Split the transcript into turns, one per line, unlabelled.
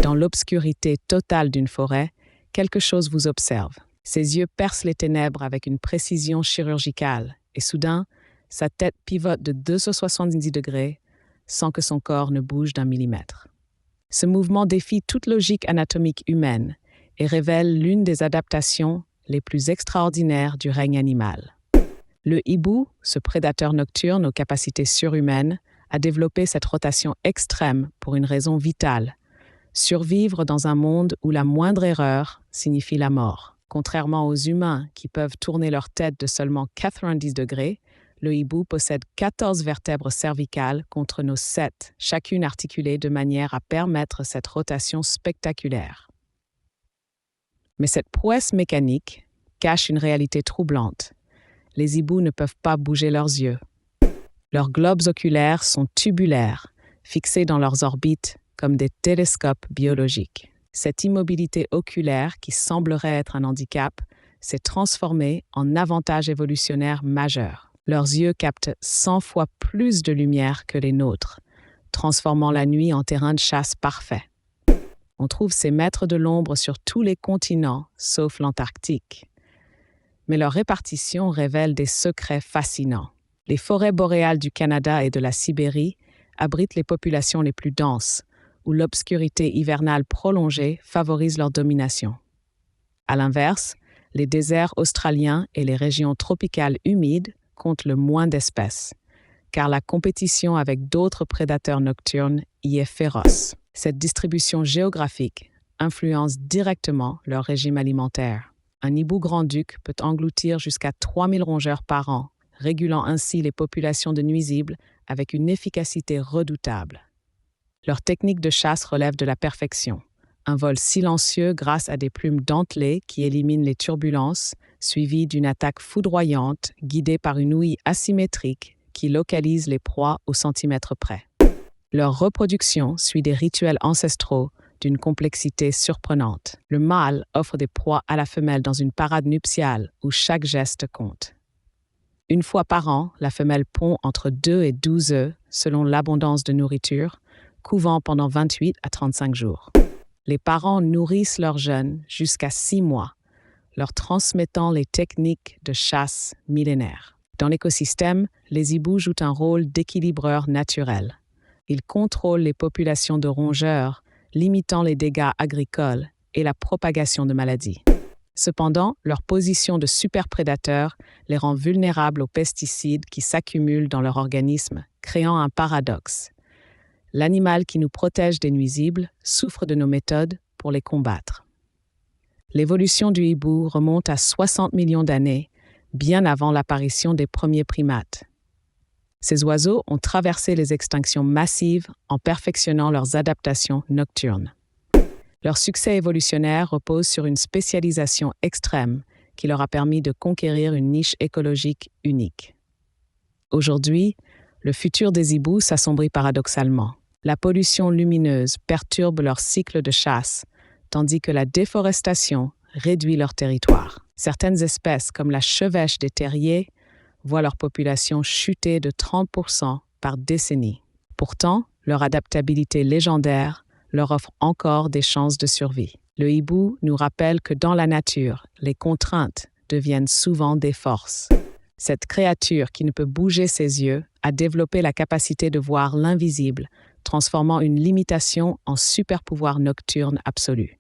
Dans l'obscurité totale d'une forêt, quelque chose vous observe. Ses yeux percent les ténèbres avec une précision chirurgicale, et soudain, sa tête pivote de 270 degrés sans que son corps ne bouge d'un millimètre. Ce mouvement défie toute logique anatomique humaine et révèle l'une des adaptations les plus extraordinaires du règne animal. Le hibou, ce prédateur nocturne aux capacités surhumaines, a développé cette rotation extrême pour une raison vitale: survivre dans un monde où la moindre erreur signifie la mort. Contrairement aux humains qui peuvent tourner leur tête de seulement 90 degrés, le hibou possède 14 vertèbres cervicales contre nos 7, chacune articulée de manière à permettre cette rotation spectaculaire. Mais cette prouesse mécanique cache une réalité troublante. Les hiboux ne peuvent pas bouger leurs yeux. Leurs globes oculaires sont tubulaires, fixés dans leurs orbites comme des télescopes biologiques. Cette immobilité oculaire, qui semblerait être un handicap, s'est transformée en avantage évolutionnaire majeur. Leurs yeux captent 100 fois plus de lumière que les nôtres, transformant la nuit en terrain de chasse parfait. On trouve ces maîtres de l'ombre sur tous les continents, sauf l'Antarctique. Mais leur répartition révèle des secrets fascinants. Les forêts boréales du Canada et de la Sibérie abritent les populations les plus denses, où l'obscurité hivernale prolongée favorise leur domination. À l'inverse, les déserts australiens et les régions tropicales humides comptent le moins d'espèces, car la compétition avec d'autres prédateurs nocturnes y est féroce. Cette distribution géographique influence directement leur régime alimentaire. Un hibou grand-duc peut engloutir jusqu'à 3000 rongeurs par an, régulant ainsi les populations de nuisibles avec une efficacité redoutable. Leur technique de chasse relève de la perfection. Un vol silencieux grâce à des plumes dentelées qui éliminent les turbulences, suivi d'une attaque foudroyante guidée par une ouïe asymétrique qui localise les proies au centimètre près. Leur reproduction suit des rituels ancestraux d'une complexité surprenante. Le mâle offre des proies à la femelle dans une parade nuptiale où chaque geste compte. Une fois par an, la femelle pond entre 2 et 12 œufs selon l'abondance de nourriture, couvant pendant 28 à 35 jours. Les parents nourrissent leurs jeunes jusqu'à 6 mois, leur transmettant les techniques de chasse millénaires. Dans l'écosystème, les hiboux jouent un rôle d'équilibreur naturel. Ils contrôlent les populations de rongeurs, limitant les dégâts agricoles et la propagation de maladies. Cependant, leur position de superprédateur les rend vulnérables aux pesticides qui s'accumulent dans leur organisme, créant un paradoxe. L'animal qui nous protège des nuisibles souffre de nos méthodes pour les combattre. L'évolution du hibou remonte à 60 millions d'années, bien avant l'apparition des premiers primates. Ces oiseaux ont traversé les extinctions massives en perfectionnant leurs adaptations nocturnes. Leur succès évolutionnaire repose sur une spécialisation extrême qui leur a permis de conquérir une niche écologique unique. Aujourd'hui, le futur des hiboux s'assombrit paradoxalement. La pollution lumineuse perturbe leur cycle de chasse, tandis que la déforestation réduit leur territoire. Certaines espèces, comme la chevêche des terriers, voient leur population chuter de 30% par décennie. Pourtant, leur adaptabilité légendaire leur offre encore des chances de survie. Le hibou nous rappelle que dans la nature, les contraintes deviennent souvent des forces. Cette créature qui ne peut bouger ses yeux a développé la capacité de voir l'invisible, transformant une limitation en super-pouvoir nocturne absolu.